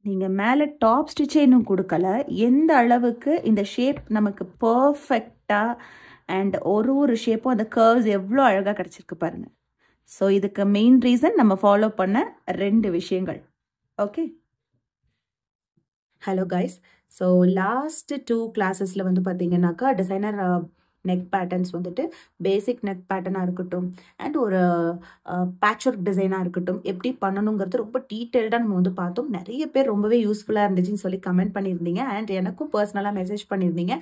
நீங்க மேல டாப் ஸ்டிச்சே இன்னும் குடுக்கல. எந்த அளவுக்கு இந்த ஷேப் நமக்கு பெர்ஃபெக்ட்டா அண்ட் ஒரு ஷேப்பும் அந்த கர்வ்ஸ் எவ்ளோ அழகா கிடைச்சிருக்கு பாருங்க. ஸோ இதுக்கு மெயின் ரீசன் நம்ம ஃபாலோ பண்ண 2 விஷயங்கள். Okay. Hello guys. So last 2 கிளாஸஸ்ல வந்து பார்த்தீங்கன்னாக்கா டிசைனர் நெக் பேட்டர்ன்ஸ் வந்துட்டு பேசிக் நெக் பேட்டர்னாக இருக்கட்டும் அண்ட் ஒரு பேட்ச் ஒர்க் டிசைனாக இருக்கட்டும் எப்படி பண்ணணுங்கிறது ரொம்ப டீட்டெயில்டாக நம்ம வந்து பார்த்தோம். நிறைய பேர் ரொம்பவே யூஸ்ஃபுல்லாக இருந்துச்சுன்னு சொல்லி கமெண்ட் பண்ணியிருந்தீங்க அண்ட் எனக்கும் பர்சனலாக மெசேஜ் பண்ணியிருந்தீங்க.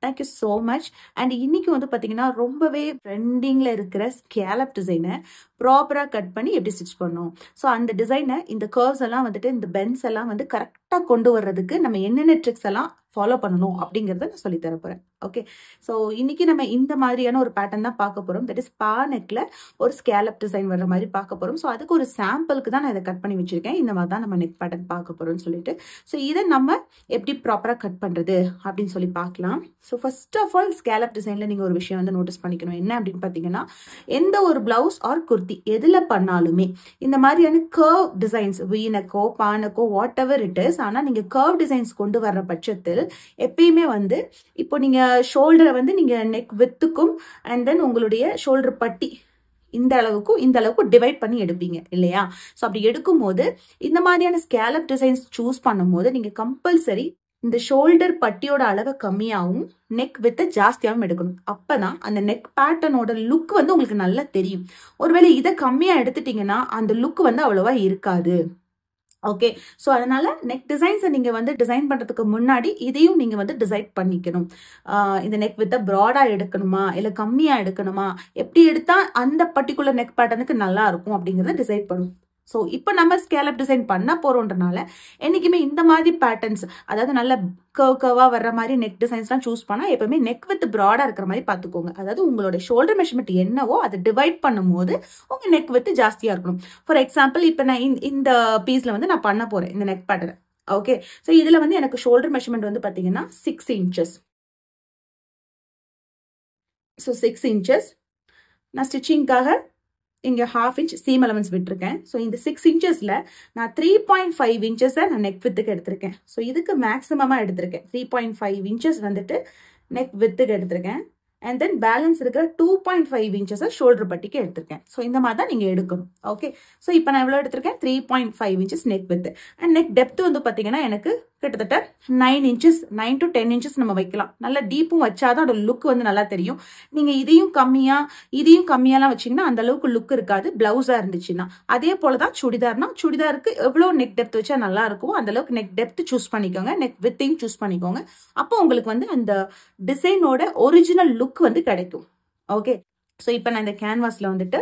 Thank you so much. அண்ட் இன்னைக்கு வந்து பார்த்தீங்கன்னா ரொம்பவே ட்ரெண்டிங்கில் இருக்கிற ஸ்கேலப் டிசைனை ப்ராப்பராக கட் பண்ணி எப்படி ஸ்டிச் பண்ணணும், ஸோ அந்த டிசைனை இந்த கர்வ்ஸ் எல்லாம் வந்துட்டு இந்த பென்ஸ் எல்லாம் வந்து கரெக்டாக கொண்டு வர்றதுக்கு நம்ம என்னென்ன ட்ரிக்ஸ் எல்லாம் ஃபாலோ பண்ணணும் அப்படிங்கிறத நான் சொல்லி தர போறேன். ஓகே. ஸோ இன்னைக்கு நம்ம இந்த மாதிரியான ஒரு பேட்டர்ன் தான் பார்க்க போறோம். தட் இஸ் பா நெக்ல ஒரு ஸ்கேலப் டிசைன் வர்ற மாதிரி பார்க்க போறோம். ஸோ அதுக்கு ஒரு சாம்பிளுக்கு தான் நான் இதை கட் பண்ணி வச்சிருக்கேன். இந்த மாதிரி தான் நம்ம நெக் பேட்டர்ன் பார்க்க போறோம்னு சொல்லிட்டு ஸோ இதை நம்ம எப்படி ப்ராப்பராக கட் பண்றது அப்படின்னு சொல்லி பார்க்கலாம். So first of all scallop டிசைன்ல நீங்க ஒரு விஷயம் வந்து நோட்டீஸ் பண்ணிக்கணும். என்ன அப்படின்னு பார்த்தீங்கன்னா, எந்த ஒரு பிளவுஸ் ஆர் குர்த்தி எதுல பண்ணாலுமே இந்த மாதிரியான கர்வ் டிசைன்ஸ் வீனக்கோ பானக்கோ வாட் எவர் இட் இஸ், ஆனால் நீங்க கர்வ் டிசைன்ஸ் கொண்டு வர்ற பட்சத்தில் எப்பயுமே வந்து இப்போ நீங்க ஷோல்டரை வந்து நீங்க நெக் வித்துக்கும் அண்ட் தென் உங்களுடைய ஷோல்டர் பட்டி இந்த அளவுக்கு டிவைட் பண்ணி எடுப்பீங்க இல்லையா? ஸோ அப்படி எடுக்கும்போது இந்த மாதிரியான ஸ்கேலப் டிசைன்ஸ் சூஸ் பண்ணும்போது நீங்க கம்பல்சரி இந்த ஷோல்டர் பட்டியோட அளவை கம்மியாகவும் நெக் வித்தை ஜாஸ்தியாகவும் எடுக்கணும். அப்பதான் அந்த நெக் பேட்டர்னோட லுக் வந்து உங்களுக்கு நல்லா தெரியும். ஒருவேளை இதை கம்மியா எடுத்துட்டீங்கன்னா அந்த லுக் வந்து அவ்வளவா இருக்காது. ஓகே. ஸோ அதனால நெக் டிசைன்ஸை நீங்க வந்து டிசைன் பண்றதுக்கு முன்னாடி இதையும் நீங்க வந்து டிசைட் பண்ணிக்கணும். இந்த நெக் வித்தை ப்ராடா எடுக்கணுமா இல்லை கம்மியா எடுக்கணுமா, எப்படி எடுத்தா அந்த பர்டிகுலர் நெக் பேட்டர்னுக்கு நல்லா இருக்கும் அப்படிங்கிறத டிசைட் பண்ணும். ஸோ இப்போ நம்ம ஸ்கேலப் டிசைன் பண்ண போறோம்ன்றனால என்னைக்குமே இந்த மாதிரி பேட்டர்ன்ஸ், அதாவது நல்ல கர்வா வர்ற மாதிரி நெக் டிசைன்ஸ்லாம் சூஸ் பண்ணா எப்பவுமே நெக் வித் ப்ராடா இருக்கிற மாதிரி பார்த்துக்கோங்க. அதாவது உங்களோட ஷோல்டர் மெஷர்மெண்ட் என்னவோ அதை டிவைட் பண்ணும்போது உங்க நெக் வித் ஜாஸ்தியா இருக்கணும். ஃபார் எக்ஸாம்பிள் இப்போ நான் இந்த பீஸ்ல வந்து நான் பண்ண போறேன் இந்த நெக் பேட்டர்ன். ஓகே. ஸோ இதுல வந்து எனக்கு ஷோல்டர் மெஷர்மெண்ட் வந்து பாத்தீங்கன்னா 6 inches. ஸோ 6 inches நான் ஸ்டிச்சிங்காக இங்க 1/2 inch சீம் அலவன்ஸ் விட்டுருக்கேன். ஸோ இந்த 6 inchesல நான் 3.5 inches நான் நெக் வித்துக்கு எடுத்திருக்கேன். ஸோ இதுக்கு மேக்ஸிமமா எடுத்திருக்கேன். 3.5 inches வந்துட்டு நெக் வித்துக்கு எடுத்திருக்கேன். அண்ட் தென் பேலன்ஸ் இருக்கிற 2.5 inches ஷோல்டர் பட்டிக்கு எடுத்திருக்கேன். ஸோ இந்த மாதிரி தான் நீங்க எடுக்கணும். ஓகே. ஸோ இப்போ நான் எவ்வளோ எடுத்திருக்கேன், 3.5 inches neck with. And neck depth வந்து பார்த்தீங்கன்னா எனக்கு கிட்டத்தட்ட 9 inches 9 to 10 inches நம்ம வைக்கலாம். நல்ல டீப்பும் வச்சாதான் அதோட லுக் வந்து நல்லா தெரியும். நீங்க இதையும் கம்மியாலாம் வச்சீங்கன்னா அந்த அளவுக்கு லுக் இருக்காது பிளவுஸா இருந்துச்சுன்னா. அதே போலதான் சுடிதாருக்கு எவ்வளோ நெக் டெப்த் வச்சா நல்லா இருக்கும் அந்த அளவுக்கு நெக் டெப்த் சூஸ் பண்ணிக்கோங்க, நெக் வித்தையும் சூஸ் பண்ணிக்கோங்க. அப்போ உங்களுக்கு வந்து அந்த டிசைனோட ஒரிஜினல் லுக் வந்து கிடைக்கும். ஓகே. ஸோ இப்போ நான் இந்த கேன்வாஸ்ல வந்துட்டு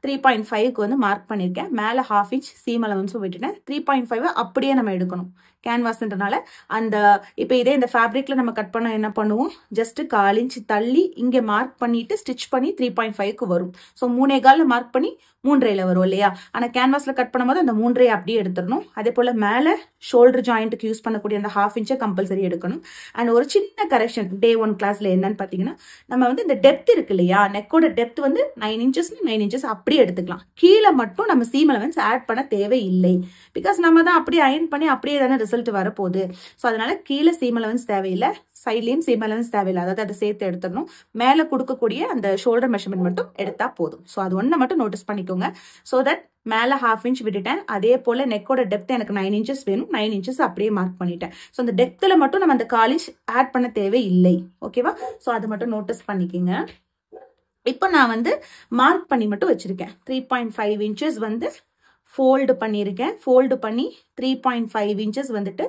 3.5க்கு வந்து மார்க் பண்ணியிருக்கேன். மேலே 1/2 inch சீம் அலவன்ஸும் விட்டுட்டேன். 3.5 அப்படியே நம்ம எடுக்கணும் கேன்வாஸ்ன்றனால. அந்த இப்போ இதே இந்த ஃபேப்ரிக்ல நம்ம கட் பண்ண என்ன பண்ணுவோம், ஜஸ்ட் 1/4 inch தள்ளி இங்கே மார்க் பண்ணிட்டு ஸ்டிச் பண்ணி 3.5க்கு வரும். ஸோ 3.25 மார்க் பண்ணி 3.5 வரும் இல்லையா? ஆனால் கேன்வாஸ்ல கட் பண்ணும்போது அந்த 3.5 அப்படியே எடுத்துடணும். அதே போல மேலே ஷோல்டர் ஜாயிண்ட்டுக்கு யூஸ் பண்ணக்கூடிய அந்த 1/2 inch கம்பல்சரி எடுக்கணும். அண்ட் ஒரு சின்ன கரெக்ஷன் Day 1 கிளாஸ்ல என்னன்னு பார்த்தீங்கன்னா, நம்ம வந்து இந்த டெப்த் இருக்கு இல்லையா, நெக்கோட டெப்த் வந்து 9 inches 9 inches அப்படியே எடுத்துக்கலாம். கீழே மட்டும் நம்ம சீம் அலவன்ஸ் ஆட் பண்ண தேவையில்லை. பிகாஸ் நம்ம தான் அப்படியே அயன் பண்ணி அப்படியே தானே ரிசல்ட் வரப்போகுது. ஸோ அதனால கீழே சீம் அலவன்ஸ் தேவையில்லை, சைட்லேயும் சீம் அலவன்ஸ் தேவையில்லை. அதாவது அதை சேர்த்து எடுத்துடணும். மேலே கொடுக்கக்கூடிய அந்த ஷோல்டர் மெஷர்மெண்ட் மட்டும் எடுத்தா போதும். ஸோ அது ஒன்றை மட்டும் நோட்டீஸ் பண்ணிக்கோங்க. ஸோ தட் மேலே 1/2 inch விட்டுட்டேன். அதே போல நெக்கோட டெப்த் எனக்கு 9 inches வேணும். 9 inches அப்படியே மார்க் பண்ணிட்டேன். ஸோ அந்த டெப்த்ல மட்டும் நம்ம அந்த 1/4 inch ஆட் பண்ண தேவையில்லை. ஓகேவா? ஸோ அதை மட்டும் நோட்டீஸ் பண்ணிக்கோங்க. இப்போ நான் வந்து மார்க் பண்ணி மட்டும் வச்சிருக்கேன். 3.5 inches வந்து ஃபோல்டு பண்ணியிருக்கேன். ஃபோல்டு பண்ணி 3.5 inches வந்துட்டு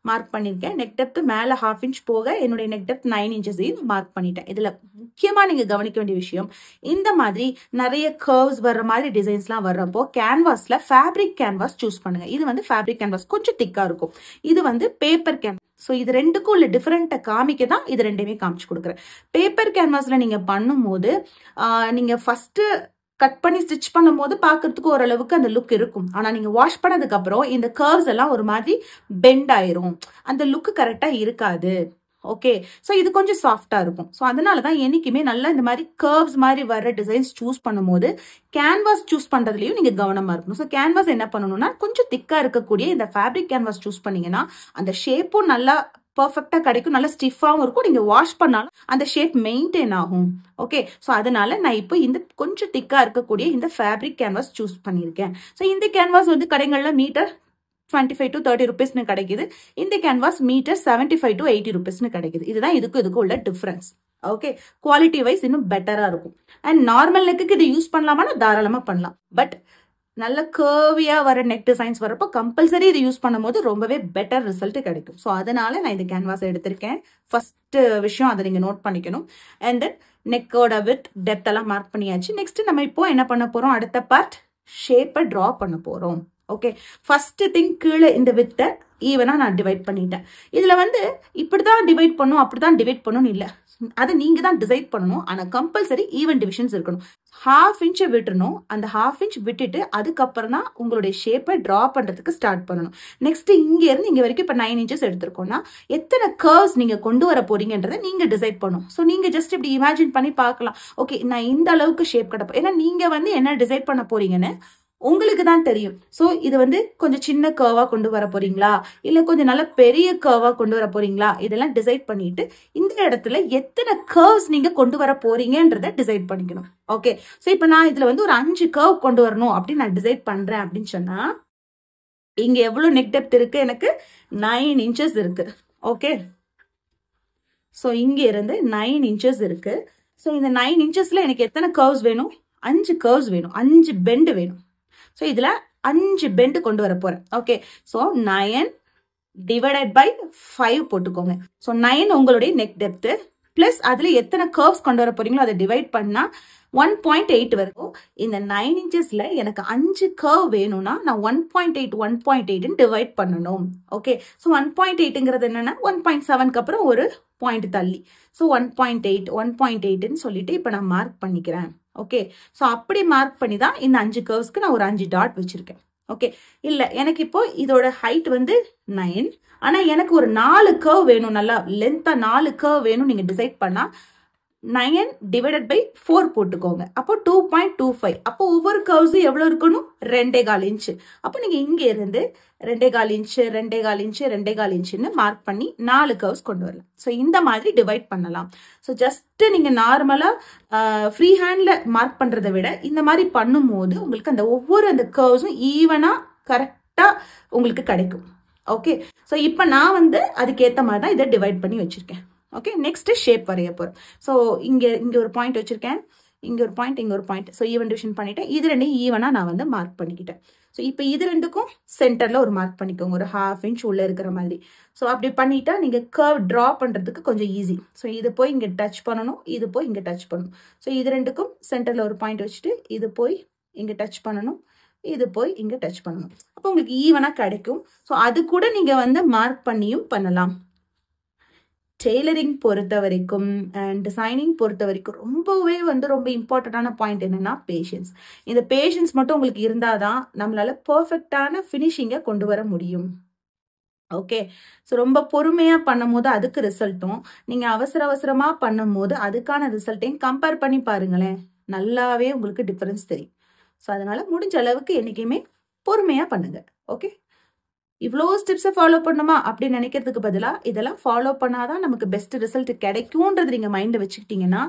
மார்க் பண்ணியிருக்கேன். நெக் டெப்த் மேலே 1/2 inch போக என்னுடைய நெக் டெப்த் 9 inches மார்க் பண்ணிட்டேன். இதுல முக்கியமா நீங்க கவனிக்க வேண்டிய விஷயம், இந்த மாதிரி நிறைய கர்வ்ஸ் வர்ற மாதிரி டிசைன்ஸ்லாம் வர்றப்போ கேன்வாஸ்ல ஃபேப்ரிக் கேன்வாஸ் சூஸ் பண்ணுங்க. இது வந்து ஃபேப்ரிக் கேன்வாஸ் கொஞ்சம் திக்கா இருக்கும். இது வந்து பேப்பர் கேன்வாஸ். ஸோ இது ரெண்டுக்கும் உள்ள டிஃபரெண்ட்டை காமிக்க தான் இது ரெண்டுமே காமிச்சு கொடுக்குறேன். பேப்பர் கேன்வாஸ்ல நீங்க பண்ணும்போது நீங்க ஃபர்ஸ்ட் கட் பண்ணி ஸ்டிச் பண்ணும் போது பாக்குறதுக்கு ஓரளவுக்கு அந்த லுக் இருக்கும். ஆனா நீங்க வாஷ் பண்ணதுக்கு அப்புறம் இந்த கர்வ்ஸ் எல்லாம் ஒரு மாதிரி பெண்ட் ஆயிரும், அந்த லுக் கரெக்டா இருக்காது. ஓகே, ஸோ இது கொஞ்சம் சாஃப்டா இருக்கும். ஸோ அதனால தான் என்னைக்குமே நல்லா இந்த மாதிரி கர்வ்ஸ் மாதிரி வர டிசைன்ஸ் சூஸ் பண்ணும்போது கேன்வாஸ் சூஸ் பண்றதுலயும் நீங்க கவனமா இருக்கணும். ஸோ கேன்வாஸ் என்ன பண்ணணும்னா கொஞ்சம் திக்கா இருக்கக்கூடிய இந்த ஃபேப்ரிக் கேன்வாஸ் சூஸ் பண்ணீங்கன்னா அந்த ஷேப்பும் நல்லா பர்ஃபெக்டா கிடைக்கும், நல்லா ஸ்டிஃபாவும் இருக்கும். நீங்க வாஷ் பண்ணாலும் அந்த ஷேப் மெயின்டைன் ஆகும். ஓகே, ஸோ அதனால நான் இப்போ இந்த கொஞ்சம் திக்கா இருக்கக்கூடிய இந்த ஃபேப்ரிக் கேன்வாஸ் சூஸ் பண்ணியிருக்கேன். ஸோ இந்த கேன்வாஸ் வந்து கடைகள்ல மீட்டர் 25 to 30 rupeesனு கிடைக்குது. இந்த கேன்வாஸ் மீட்டர் 75 to 80 rupeesனு கிடைக்குது. இதுதான் இதுக்கு உள்ள டிஃபரன்ஸ். ஓகே, குவாலிட்டி வைஸ் இன்னும் பெட்டரா இருக்கும். அண்ட் நார்மல் நெக்குக்கு இது யூஸ் பண்ணலாமா? தாராளமா பண்ணலாம். பட் நல்ல கர்வியா வர நெக் டிசைன்ஸ் வரப்போ கம்பல்சரி இது யூஸ் பண்ணும்போது ரொம்பவே பெட்டர் ரிசல்ட் கிடைக்கும். ஸோ அதனால நான் இந்த கேன்வாஸ் எடுத்திருக்கேன். ஃபர்ஸ்ட் விஷயம் அதை நீங்க நோட் பண்ணிக்கணும். அண்ட் தென் நெக்கோட வித் டெப்த் எல்லாம் மார்க் பண்ணியாச்சு. நெக்ஸ்ட் நம்ம இப்போ என்ன பண்ண போறோம்? அடுத்த பார்ட் ஷேப்பை டிரா பண்ண போறோம். ஓகே, ஃபர்ஸ்ட் திங் கீழே இந்த வித்தை ஈவனா நான் டிவைட் பண்ணிட்டேன். இதுல வந்து இப்படிதான் டிவைட் பண்ணும் அப்படிதான் டிவைட் பண்ணணும் இல்ல, அதை நீங்க தான் டிசைட் பண்ணணும். ஆனா கம்பல்சரி ஈவன் டிவிஷன்ஸ் இருக்கணும். 1/2 inch விட்டுறணும். அந்த 1/2 inch விட்டுட்டு அதுக்கப்புறம் தான் உங்களுடைய ஷேப்பை டிரா பண்றதுக்கு ஸ்டார்ட் பண்ணணும். நெக்ஸ்ட் இங்க இருந்து இங்க வரைக்கும் இப்ப 9 inches எடுத்திருக்கோம்னா எத்தனை கர்வ்ஸ் நீங்க கொண்டு வர போறீங்கன்றதை நீங்க டிசைட் பண்ணணும். ஸோ நீங்க ஜஸ்ட் இப்படி இமேஜின் பண்ணி பார்க்கலாம். ஓகே, நான் இந்த அளவுக்கு ஷேப் கடப்பேன். ஏன்னா நீங்க வந்து என்ன டிசைட் பண்ண போறீங்கன்னு உங்களுக்கு தான் தெரியும். ஸோ இது வந்து கொஞ்சம் சின்ன கர்வா கொண்டு வர போறீங்களா, இல்ல கொஞ்சம் நல்ல பெரிய கர்வா கொண்டு வர போறீங்களா, இதெல்லாம் டிசைட் பண்ணிட்டு இந்த இடத்துல எத்தனை கர்வ்ஸ் நீங்க கொண்டு வர போறீங்கன்றத டிசைட் பண்ணிக்கணும். ஓகே, ஸோ இப்போ நான் இதுல வந்து ஒரு 5 கர்வ் கொண்டு வரணும் அப்படின்னு நான் டிசைட் பண்றேன் அப்படின்னு சொன்னா இங்க எவ்வளவு நெக் டெப்த் இருக்கு? எனக்கு 9 inches இருக்கு. ஓகே, ஸோ இங்க இருந்து 9 inches இருக்கு. ஸோ இந்த 9 inchesல எனக்கு எத்தனை கர்வ்ஸ் வேணும்? 5 கர்வ்ஸ் வேணும், 5 பெண்ட் வேணும். ஸோ இதுல 5 பெண்ட் கொண்டு வர போறேன். ஓகே, ஸோ 9 டிவைடட் பை 5 போட்டுக்கோங்க. ஸோ 9 உங்களுடைய நெக் டெப்த் பிளஸ் அதுல எத்தனை கர்வ்ஸ் கொண்டு வர போறீங்களோ அதை டிவைட் பண்ணா 1.8 வரும். இந்த 9 inchesல எனக்கு 5 கர்வ் வேணும்னா நான் 1.8 டிவைட் பண்ணணும். ஓகே, ஸோ 1.8ங்கிறது என்னன்னா 1.7க்கு அப்புறம் ஒரு பாயிண்ட் தள்ளி. ஸோ 1.8ன்னு சொல்லிட்டு இப்ப நான் மார்க் பண்ணிக்கிறேன். ஓகே, ஸோ அப்படி மார்க் பண்ணி தான் இந்த 5 கர்வ்ஸ்க்கு நான் ஒரு 5 டாட் வச்சிருக்கேன். ஓகே, இல்ல எனக்கு இப்போ இதோட ஹைட் வந்து 9, ஆனா எனக்கு ஒரு 4 கர்வ் வேணும், நல்லா லென்த்தா 4 கர்வ் வேணும் நீங்க டிசைட் பண்ணா 9 டிவைடட் பை 4 போட்டுக்கோங்க. அப்போ 2.25. அப்போ ஒவ்வொரு கர்வ்ஸும் எவ்வளவு இருக்கணும்? 2.25 இன்ச். அப்போ நீங்க இங்க இருந்து 2.25 இன்ச் 2.25 இன்ச் 2.25 இன்ச்னு மார்க் பண்ணி 4 கர்வ்ஸ் கொண்டு வரலாம். ஸோ இந்த மாதிரி டிவைட் பண்ணலாம். ஸோ ஜஸ்ட் நீங்க நார்மலா ஃப்ரீ ஹேண்ட்ல மார்க் பண்றதை விட இந்த மாதிரி பண்ணும்போது உங்களுக்கு அந்த ஒவ்வொரு அந்த கர்வ்ஸும் ஈவனா கரெக்டா உங்களுக்கு கிடைக்கும். ஓகே, ஸோ இப்போ நான் வந்து அதுக்கேற்ற மாதிரி தான் இதை டிவைட் பண்ணி வச்சிருக்கேன். ஓகே, நெக்ஸ்ட் ஷேப் வரைய போறோம். ஸோ இங்க ஒரு பாயிண்ட் வச்சிருக்கேன், இங்க ஒரு பாயிண்ட், இங்க ஒரு பாயிண்ட். ஸோ ஈவன் டிவிஷன் பண்ணிட்டேன். இது ரெண்டையும் ஈவனா நான் வந்து மார்க் பண்ணிக்கிட்டேன். ஸோ இப்போ இது ரெண்டுக்கும் சென்டர்ல ஒரு மார்க் பண்ணிக்கோங்க, ஒரு 1/2 inch உள்ள இருக்கிற மாதிரி. ஸோ அப்படி பண்ணிட்டா நீங்க கர்வ் டிரா பண்றதுக்கு கொஞ்சம் ஈஸி. ஸோ இது போய் இங்க டச் பண்ணணும், இது போய் இங்க டச் பண்ணணும். ஸோ இது ரெண்டுக்கும் சென்டர்ல ஒரு பாயிண்ட் வச்சுட்டு இது போய் இங்க டச் பண்ணணும், இது போய் இங்க டச் பண்ணணும். அப்போ உங்களுக்கு ஈவனா கிடைக்கும். ஸோ அது கூட நீங்க வந்து மார்க் பண்ணியும் பண்ணலாம். டெய்லரிங் பொறுத்த வரைக்கும் அண்ட் டிசைனிங் பொறுத்த வரைக்கும் ரொம்பவே வந்து ரொம்ப இம்பார்ட்டன்டான பாயிண்ட் என்னன்னா பேஷன்ஸ். இந்த பேஷன்ஸ் மட்டும் உங்களுக்கு இருந்தாதான் நம்மளால பெர்ஃபெக்டான ஃபினிஷிங்கை கொண்டு வர முடியும். ஓகே, ஸோ ரொம்ப பொறுமையா பண்ணும் போது அதுக்கு ரிசல்ட்டும், நீங்க அவசரமா பண்ணும் போது அதுக்கான ரிசல்ட்டையும் கம்பேர் பண்ணி பாருங்களேன், நல்லாவே உங்களுக்கு டிஃபரன்ஸ் தெரியும். ஸோ அதனால முடிஞ்ச அளவுக்கு என்னைக்குமே பொறுமையா பண்ணுங்க. ஓகே, இவ்வளோ ஸ்டெப்ஸை ஃபாலோ பண்ணுமா அப்படின்னு நினைக்கிறதுக்கு பதிலாக இதெல்லாம் ஃபாலோ பண்ணாதான் நமக்கு பெஸ்ட் ரிசல்ட் கிடைக்கும்ன்றது நீங்க மைண்ட்ல வச்சுக்கிட்டீங்கன்னா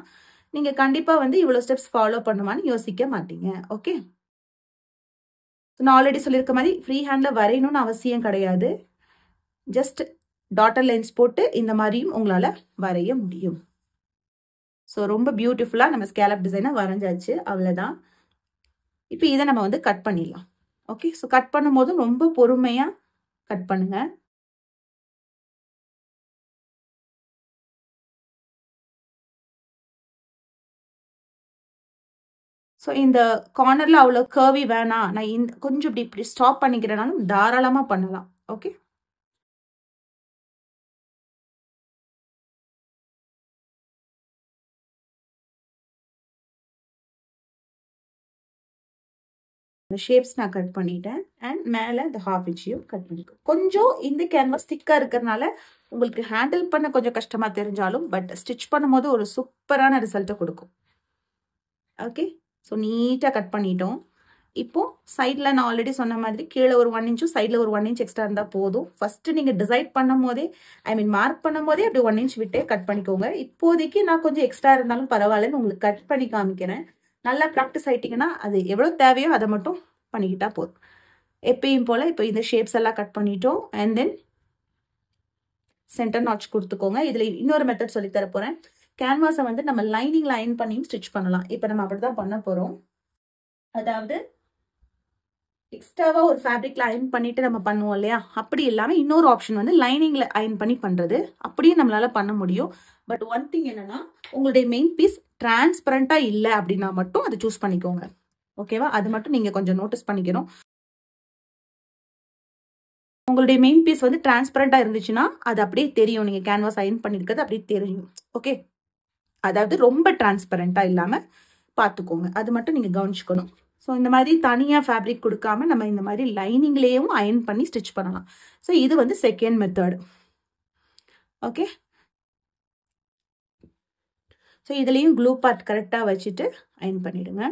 நீங்க கண்டிப்பா வந்து இவ்வளோ ஸ்டெப்ஸ் ஃபாலோ பண்ணுமான்னு யோசிக்க மாட்டீங்க. ஓகே, நான் ஆல்ரெடி சொல்லியிருக்க மாதிரி ஃப்ரீ ஹேண்ட்ல வரையணும்னு அவசியம் கிடையாது. ஜஸ்ட் டாட்டர் லைன்ஸ் போட்டு இந்த மாதிரியும் உங்களால வரைய முடியும். ஸோ ரொம்ப பியூட்டிஃபுல்லா நம்ம ஸ்கேலப் டிசைனை வரைஞ்சாச்சு, அவ்வளவுதான். இப்போ இதை நம்ம வந்து கட் பண்ணிடலாம். ஓகே, ஸோ கட் பண்ணும் போதும் ரொம்ப பொறுமையா கட் பண்ணுங்க. ஸோ இந்த கார்னர்ல அவ்வளோ கர்வி வேணாம், நான் இந்த கொஞ்சம் இப்படி ஸ்டாப் பண்ணிக்கிறேனாலும் தாராளமா பண்ணலாம். ஓகே, இந்த ஷேப்ஸ் நான் கட் பண்ணிட்டேன் அண்ட் மேலே இந்த ஹாஃப் இன்ச்சையும் கட் பண்ணிக்கும். கொஞ்சம் இந்த கேன்வாஸ் திக்காக இருக்கிறதுனால உங்களுக்கு ஹேண்டில் பண்ண கொஞ்சம் கஷ்டமாக தெரிஞ்சாலும் பட் ஸ்டிச் பண்ணும்போது ஒரு சூப்பரான ரிசல்ட்டை கொடுக்கும். ஓகே, ஸோ நீட்டாக கட் பண்ணிட்டோம். இப்போது சைடில் நான் ஆல்ரெடி சொன்ன மாதிரி கீழே ஒரு 1 இன்ச்சும் சைடில் ஒரு 1 இன்ச் எக்ஸ்ட்ரா இருந்தால் போதும். ஃபஸ்ட்டு நீங்கள் டிசைட் பண்ணும் போதே மார்க் பண்ணும் போதே அப்படி 1 இன்ச் விட்டே கட் பண்ணிக்கோங்க. இப்போதைக்கு நான் கொஞ்சம் எக்ஸ்ட்ரா இருந்தாலும் பரவாயில்லன்னு உங்களுக்கு கட் பண்ணி காமிக்கிறேன். நல்லா ப்ராக்டிஸ் ஆகிட்டிங்கன்னா அது எவ்வளோ தேவையோ அதை மட்டும் பண்ணிக்கிட்டா போதும். எப்பயும் போல் இப்போ இந்த ஷேப்ஸ் எல்லாம் கட் பண்ணிட்டோம். அண்ட் தென் சென்டர் நாட்ச் கொடுத்துக்கோங்க. இதில் இன்னொரு மெத்தட் சொல்லித்தர போகிறேன். கேன்வாஸை வந்து நம்ம லைனிங்கில் அயன் பண்ணியும் ஸ்டிச் பண்ணலாம். இப்போ நம்ம அப்படி தான் பண்ண போகிறோம். அதாவது எக்ஸ்ட்ராவா ஒரு ஃபேப்ரிக்ல அயன் பண்ணிட்டு நம்ம பண்ணுவோம் இல்லையா, அப்படி இல்லாமல் இன்னொரு ஆப்ஷன் வந்து லைனிங்ல அயன் பண்ணி பண்றது. அப்படியும் நம்மளால பண்ண முடியும். பட் ஒன் திங் என்னன்னா, உங்களுடைய மெயின் பீஸ் டிரான்ஸ்பரண்டா இல்லை அப்படின்னா மட்டும் அதை சூஸ் பண்ணிக்கோங்க. ஓகேவா, அது மட்டும் நீங்க கொஞ்சம் நோட்டீஸ் பண்ணிக்கணும். உங்களுடைய மெயின் பீஸ் வந்து டிரான்ஸ்பரண்டா இருந்துச்சுன்னா அது அப்படியே தெரியும், நீங்க கேன்வாஸ் அயன் பண்ணிருக்கிறது அப்படியே தெரியும். ஓகே, அதாவது ரொம்ப டிரான்ஸ்பரண்டா இல்லாம பார்த்துக்கோங்க, அது மட்டும் நீங்க கவனிச்சுக்கணும். ஸோ இந்த மாதிரி தனியாக ஃபேப்ரிக் கொடுக்காம நம்ம இந்த மாதிரி லைனிங்லேயும் அயன் பண்ணி ஸ்டிச் பண்ணலாம். ஸோ இது வந்து செகண்ட் மெத்தட். ஓகே, ஸோ இதுலேயும் க்ளூ பார்ட் கரெக்டாக வச்சுட்டு அயன் பண்ணிடுங்க.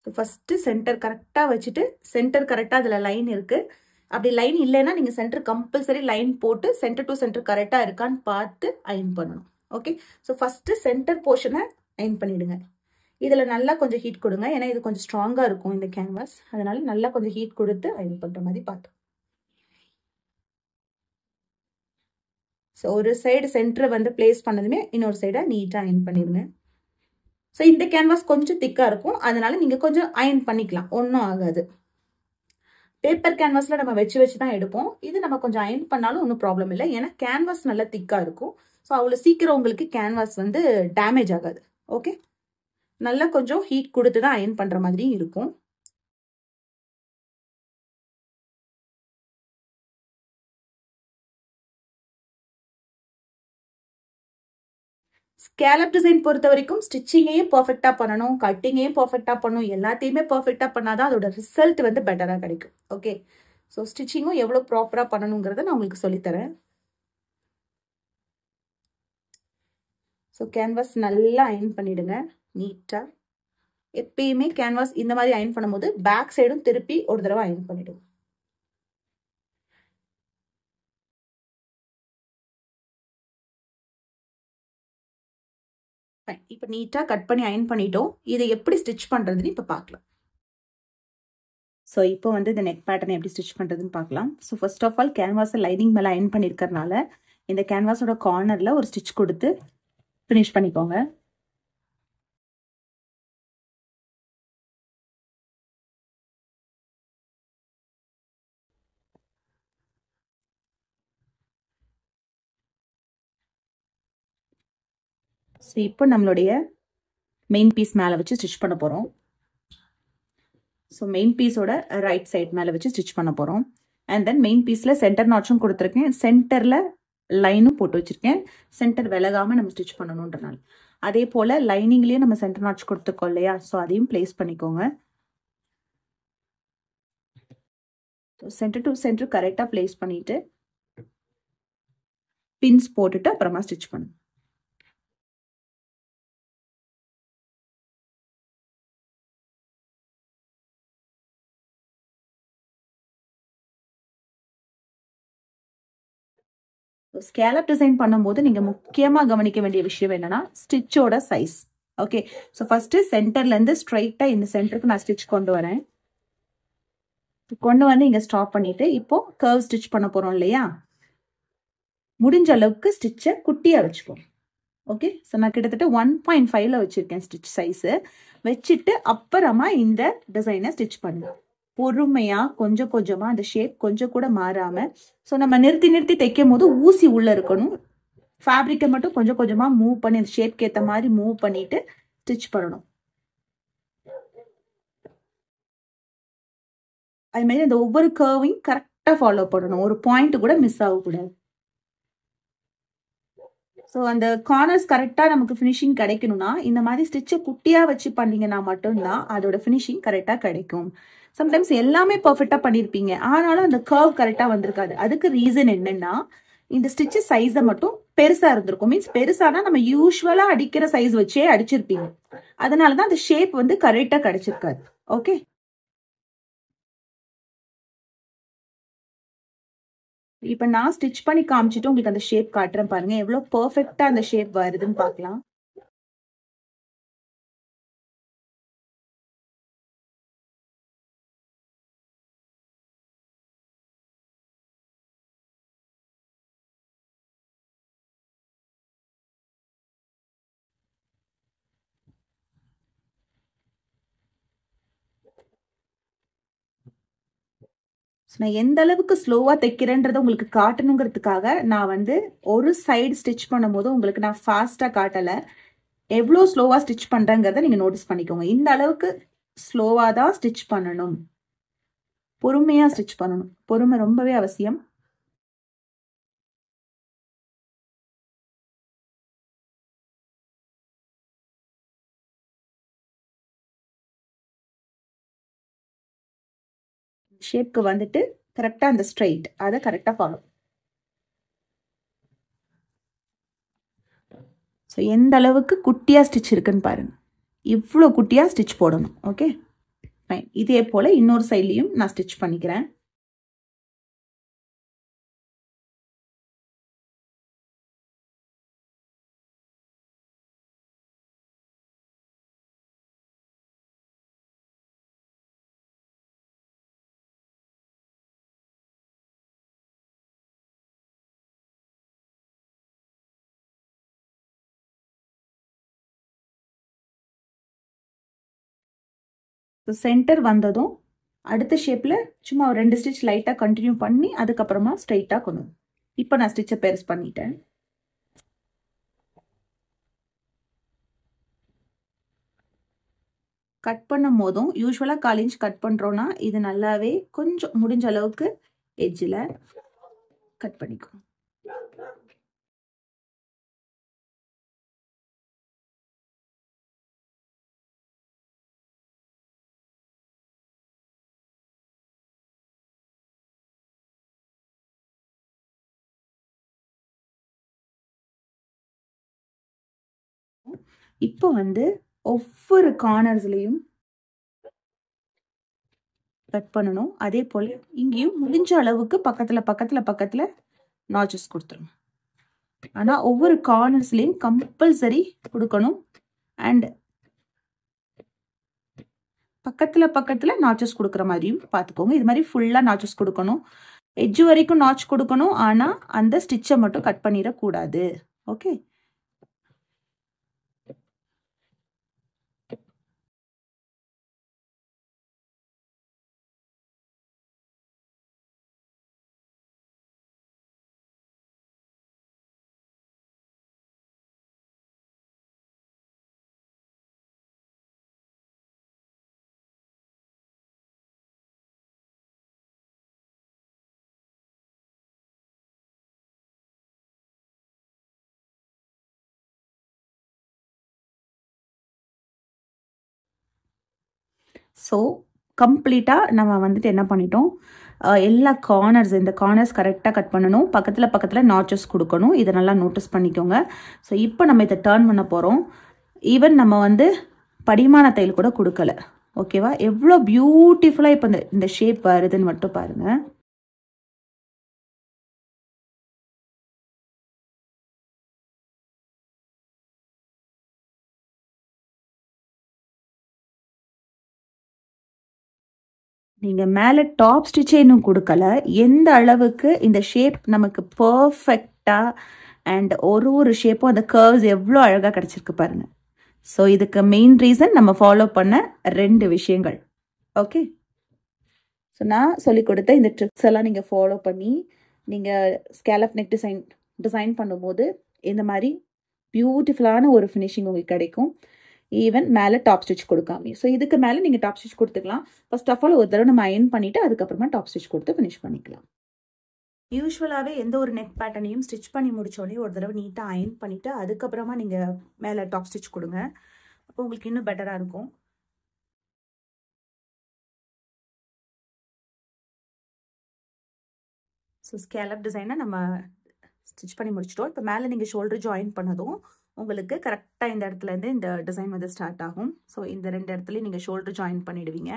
ஸோ ஃபஸ்ட்டு சென்டர் கரெக்டாக வச்சுட்டு, சென்டர் கரெக்டாக அதில் லைன் இருக்குது. அப்படி லைன் இல்லைன்னா நீங்கள் சென்டர் கம்பல்சரி லைன் போட்டு சென்டர் டு சென்டர் கரெக்டாக இருக்கான்னு பார்த்து அயன் பண்ணணும். ஓகே, ஸோ ஃபஸ்ட்டு சென்டர் போர்ஷனை அயன் பண்ணிவிடுங்க. இதில் நல்லா கொஞ்சம் ஹீட் கொடுங்க, ஏன்னா இது கொஞ்சம் ஸ்ட்ராங்காக இருக்கும் இந்த கேன்வாஸ். அதனால நல்லா கொஞ்சம் ஹீட் கொடுத்து அயன் பண்ணுற மாதிரி பார்த்தோம். ஸோ ஒரு சைடு சென்டரை வந்து பிளேஸ் பண்ணதுமே இன்னொரு சைடை நீட்டாக அயன் பண்ணிடுங்க. ஸோ இந்த கேன்வாஸ் கொஞ்சம் திக்காக இருக்கும், அதனால நீங்கள் கொஞ்சம் அயன் பண்ணிக்கலாம், ஒன்றும் ஆகாது. பேப்பர் கேன்வாஸில் நம்ம வச்சு தான் எடுப்போம். இது நம்ம கொஞ்சம் அயன் பண்ணாலும் ஒன்றும் ப்ராப்ளம் இல்லை, ஏன்னா கேன்வாஸ் நல்லா திக்காக இருக்கும். ஸோ அவ்வளோ சீக்கிரம் உங்களுக்கு கேன்வாஸ் வந்து டேமேஜ் ஆகாது. ஓகே, நல்லா கொஞ்சம் ஹீட் கொடுத்து தான் அயன் பண்ணுற மாதிரி இருக்கும். ஸ்கேலப் டிசைன் பொறுத்த வரைக்கும் ஸ்டிச்சிங்கையும் பர்ஃபெக்டாக பண்ணணும், கட்டிங்கையும் பர்ஃபெக்டாக பண்ணணும், எல்லாத்தையுமே பர்ஃபெக்டாக பண்ணாதான் அதோட ரிசல்ட் வந்து பெட்டராக கிடைக்கும். ஓகே, ஸோ ஸ்டிச்சிங்கும் எவ்வளோ ப்ராப்பராக பண்ணணுங்கிறத நான் உங்களுக்கு சொல்லித்தரேன். ஸோ கேன்வாஸ் நல்லா அயன் பண்ணிடுங்க நீட்டாக. எப்பயுமே கேன்வாஸ் இந்த மாதிரி அயன் பண்ணும்போது பேக் சைடும் திருப்பி ஒரு தடவை அயன் பண்ணிடுங்க. இப்போ நீட்டாக கட் பண்ணி அயன் பண்ணிட்டோம். இதை எப்படி ஸ்டிச் பண்ணுறதுன்னு இப்போ பார்க்கலாம். ஸோ இப்போ வந்து இந்த நெக் பேட்டர்னை எப்படி ஸ்டிச் பண்ணுறதுன்னு பார்க்கலாம். ஸோ ஃபர்ஸ்ட் ஆஃப் ஆல் கேன்வாஸை லைனிங் மேலே அயன் பண்ணியிருக்கறனால இந்த கேன்வாஸோட கார்னரில் ஒரு ஸ்டிச் கொடுத்து ஃபினிஷ் பண்ணிக்கோங்க. ஸோ இப்போ நம்மளுடைய மெயின் பீஸ் மேலே வச்சு ஸ்டிச் பண்ண போகிறோம். ஸோ மெயின் பீஸோட ரைட் சைட் மேலே வச்சு ஸ்டிச் பண்ண போகிறோம். அண்ட் தென் மெயின் பீஸில் சென்டர் நாட்சும் கொடுத்துருக்கேன், சென்டரில் லைனும் போட்டு வச்சுருக்கேன், சென்டர் விலகாமல் நம்ம ஸ்டிச் பண்ணணுன்றனால. அதே போல் லைனிங்லேயே நம்ம சென்டர் நாட்ச் கொடுத்துருக்கோம் இல்லையா, ஸோ அதையும் பிளேஸ் பண்ணிக்கோங்க. ஸோ சென்டர் டு சென்டர் கரெக்டாக பிளேஸ் பண்ணிவிட்டு பின்ஸ் போட்டுட்டு அப்புறமா ஸ்டிச் பண்ணுங்க. ஸ்கேலப் டிசைன் பண்ணும்போது நீங்கள் முக்கியமாக கவனிக்க வேண்டிய விஷயம் என்னன்னா ஸ்டிச்சோட சைஸ். ஓகே, ஸோ ஃபர்ஸ்ட் சென்டர்லேருந்து ஸ்ட்ரைட்டாக இந்த சென்டருக்கு நான் ஸ்டிச் கொண்டு வரேன். கொண்டு வந்து இங்கே ஸ்டாப் பண்ணிட்டு இப்போ கர்வ் ஸ்டிச் பண்ண போகிறோம் இல்லையா, முடிஞ்ச அளவுக்கு ஸ்டிச்சை குட்டியாக வச்சுக்கோங்க. ஓகே, ஸோ நான் கிட்டத்தட்ட 1.5ல வச்சுருக்கேன் ஸ்டிச் சைஸு. வச்சுட்டு அப்புறமா இந்த டிசைனை ஸ்டிச் பண்ணுவேன். பொறுமையாக கொஞ்சம் கொஞ்சமாக அந்த ஷேப் கொஞ்சம் கூட மாறாமல். ஸோ நம்ம நிறுத்தி நிறுத்தி தைக்கும் போது ஊசி உள்ளே இருக்கணும், ஃபேப்ரிக்கை மட்டும் கொஞ்சம் கொஞ்சமாக மூவ் பண்ணி அந்த ஷேப்க்கு ஏற்ற மாதிரி மூவ் பண்ணிட்டு ஸ்டிச் பண்ணணும். அது மாதிரி அந்த ஒவ்வொரு கர்வையும் கரெக்டாக ஃபாலோ பண்ணணும், ஒரு பாயிண்ட் கூட மிஸ் ஆகக்கூடாது. ஸோ அந்த கார்னர்ஸ் கரெக்டாக நமக்கு ஃபினிஷிங் கிடைக்கணும்னா இந்த மாதிரி ஸ்டிச்சை குட்டியாக வச்சு பண்ணீங்கன்னா மட்டும்தான் அதோட ஃபினிஷிங் கரெக்டாக கிடைக்கும். சம்டைம்ஸ் எல்லாமே பர்ஃபெக்டாக பண்ணியிருப்பீங்க, ஆனாலும் அந்த கர்வ் கரெக்டாக வந்திருக்காது. அதுக்கு ரீசன் என்னன்னா இந்த ஸ்டிச்சு சைஸை மட்டும் பெருசாக இருந்திருக்கும். மீன்ஸ் பெருசானா நம்ம யூஸ்வலாக அடிக்கிற சைஸ் வச்சே அடிச்சிருப்பீங்க, அதனால தான் அந்த ஷேப் வந்து கரெக்டாக கிடைச்சிருக்காது. ஓகே, இப்போ நான் ஸ்டிச் பண்ணி காமிச்சிட்டு உங்களுக்கு அந்த ஷேப் காட்டுறேன் பாருங்க, எவ்வளோ பர்ஃபெக்டாக அந்த ஷேப் வருதுன்னு பார்க்கலாம். நான் எந்த அளவுக்கு ஸ்லோவாக தைக்கிறேன்றதை உங்களுக்கு காட்டணுங்கிறதுக்காக நான் வந்து ஒரு சைடு ஸ்டிச் பண்ணும்போது உங்களுக்கு நான் ஃபாஸ்ட்டாக காட்டலை. எவ்வளோ ஸ்லோவாக ஸ்டிச் பண்ணுறேங்கிறத நீங்கள் நோட்டீஸ் பண்ணிக்கோங்க. இந்த அளவுக்கு ஸ்லோவாக தான் ஸ்டிச் பண்ணணும், பொறுமையாக ஸ்டிச் பண்ணணும். பொறுமை ரொம்பவே அவசியம். ஷேப்க்கு வந்துட்டு கரெக்டாக அந்த ஸ்ட்ரைட் அதை கரெக்டாக ஃபாலோ. ஸோ எந்த அளவுக்கு குட்டியாக ஸ்டிச் இருக்குன்னு பாருங்க, இவ்வளோ குட்டியாக ஸ்டிச் போடணும். Okay fine. இதே போல் இன்னொரு சைட்லையும் நான் ஸ்டிச் பண்ணிக்கிறேன். ஸோ சென்டர் வந்ததும் அடுத்த ஷேப்பில் சும்மா ஒரு 2 ஸ்டிச் லைட்டாக கண்டினியூ பண்ணி அதுக்கப்புறமா ஸ்ட்ரைட்டாக கொண்டு. இப்போ நான் ஸ்டிச்சை பெருசு பண்ணிட்டேன். கட் பண்ணும் போதும் யூஸ்வலாக 1/4 இன்ச் கட் பண்ணுறோன்னா இது நல்லாவே கொஞ்சம் முடிஞ்ச அளவுக்கு எட்ஜில் கட் பண்ணிக்கும். இப்போ வந்து ஒவ்வொரு கார்னர்ஸ்லையும் கட் பண்ணணும். அதே போல் இங்கேயும் முடிஞ்ச அளவுக்கு பக்கத்தில் நாச்சஸ் கொடுத்துருங்க. ஆனால் ஒவ்வொரு கார்னர்ஸ்லையும் கம்பல்சரி கொடுக்கணும். அண்ட் பக்கத்தில் நாச்சஸ் கொடுக்குற மாதிரியும் பார்த்துக்கோங்க. இது மாதிரி ஃபுல்லாக நாச்சஸ் கொடுக்கணும், எட்ஜு வரைக்கும் நாச் கொடுக்கணும். ஆனால் அந்த ஸ்டிச்சை மட்டும் கட் பண்ணிடக்கூடாது. ஓகே, ஸோ கம்ப்ளீட்டாக நம்ம வந்துட்டு என்ன பண்ணிட்டோம், எல்லா இந்த கார்னர்ஸ் கரெக்டாக கட் பண்ணணும், பக்கத்தில் நாச்சஸ் கொடுக்கணும். இதை நல்லா நோட்டீஸ் பண்ணிக்கோங்க. ஸோ இப்போ நம்ம இதை டர்ன் பண்ண போகிறோம். ஈவன் நம்ம வந்து படிமான தையல் கூட கொடுக்கல. ஓகேவா, எவ்வளோ பியூட்டிஃபுல்லாக இப்போ இந்த ஷேப் வருதுன்னு மட்டும் பாருங்கள். நீங்கள் மேலே டாப் ஸ்டிச்சே இன்னும் கொடுக்கல, எந்த அளவுக்கு இந்த ஷேப் நமக்கு பர்ஃபெக்டாக அண்ட் ஒரு ஷேப்பும் அந்த கர்வ்ஸ் எவ்வளோ அழகாக கிடச்சிருக்கு பாருங்கள். ஸோ இதுக்கு மெயின் ரீசன் நம்ம ஃபாலோ பண்ண 2 விஷயங்கள். ஓகே, ஸோ நான் சொல்லிக் கொடுத்த இந்த ட்ரிக்ஸ் எல்லாம் நீங்கள் ஃபாலோ பண்ணி நீங்கள் ஸ்கேலப் நெக் டிசைன் பண்ணும்போது இந்த மாதிரி பியூட்டிஃபுல்லான ஒரு ஃபினிஷிங் உங்களுக்கு கிடைக்கும். ஈவன் மேலே டாப் ஸ்டிச் கொடுக்காம. ஸோ இதுக்கு மேலே நீங்கள் டாப் ஸ்டிச் கொடுத்துக்கலாம். ஃபர்ஸ்ட் ஆஃப் ஆல் ஒரு தடவை நம்ம அயன் பண்ணிவிட்டு அதுக்கப்புறமா டாப் ஸ்டிச் கொடுத்து ஃபினிஷ் பண்ணிக்கலாம். யூஸ்வலாகவே எந்த ஒரு நெக் பேட்டர்னையும் ஸ்டிச் பண்ணி முடிச்சோடனே ஒரு தடவை நீட்டாக அயன் பண்ணிவிட்டு அதுக்கப்புறமா நீங்கள் மேலே டாப் ஸ்டிச் கொடுங்க. அப்போ உங்களுக்கு இன்னும் பெட்டராக இருக்கும். ஸோ ஸ்கேலப் டிசைனை நம்ம ஸ்டிச் பண்ணி முடிச்சிட்டோம். இப்போ மேலே நீங்கள் ஷோல்டர் ஜாயின் பண்ணதும் உங்களுக்கு கரெக்டாக இந்த இடத்துலேருந்து இந்த டிசைன் வந்து ஸ்டார்ட் ஆகும். ஸோ இந்த 2 இடத்துலையும் நீங்கள் ஷோல்டர் ஜாயின் பண்ணிடுவீங்க.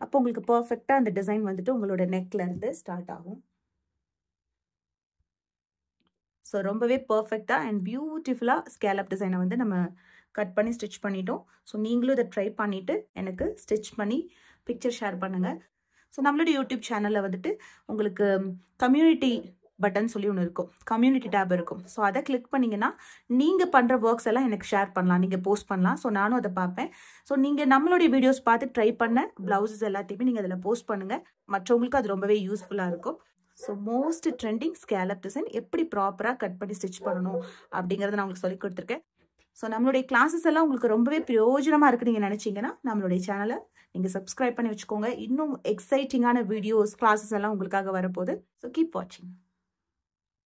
அப்போ உங்களுக்கு பர்ஃபெக்டாக அந்த டிசைன் வந்துட்டு உங்களோட நெக்லேருந்து ஸ்டார்ட் ஆகும். ஸோ ரொம்பவே பர்ஃபெக்டாக அண்ட் பியூட்டிஃபுல்லாக ஸ்கேலப் டிசைனை வந்து நம்ம கட் பண்ணி ஸ்டிச் பண்ணிட்டோம். ஸோ நீங்களும் இதை ட்ரை பண்ணிவிட்டு எனக்கு ஸ்டிச் பண்ணி பிக்சர் ஷேர் பண்ணுங்கள். ஸோ நம்மளோட யூடியூப் சேனலில் வந்துட்டு உங்களுக்கு கம்யூனிட்டி பட்டன் சொல்லி ஒன்று இருக்கும், கம்யூனிட்டி டேப் இருக்கும். ஸோ அதை கிளிக் பண்ணிங்கன்னா நீங்கள் பண்ணுற ஒர்க்ஸ் எல்லாம் எனக்கு ஷேர் பண்ணலாம், நீங்கள் போஸ்ட் பண்ணலாம். ஸோ நானும் அதை பார்ப்பேன். ஸோ நீங்கள் நம்மளுடைய வீடியோஸ் பார்த்து ட்ரை பண்ண ப்ளவுசஸ் எல்லாத்தையுமே நீங்கள் அதில் போஸ்ட் பண்ணுங்கள். மற்றவங்களுக்கு அது ரொம்பவே யூஸ்ஃபுல்லாக இருக்கும். So most trending scallop design எப்படி ப்ராப்பராக கட் பண்ணி ஸ்டிச் பண்ணணும் அப்படிங்கிறத நான் உங்களுக்கு சொல்லி கொடுத்துருக்கேன். ஸோ நம்மளுடைய கிளாஸஸ் எல்லாம் உங்களுக்கு ரொம்பவே பிரயோஜனமாக இருக்குது நீங்கள் நினச்சிங்கன்னா நம்மளுடைய சேனலை நீங்கள் சப்ஸ்கிரைப் பண்ணி வச்சுக்கோங்க. இன்னும் எக்ஸைட்டிங்கான வீடியோஸ் கிளாஸஸ் எல்லாம் உங்களுக்காக வரப்போகுது. ஸோ கீப் வாட்சிங்.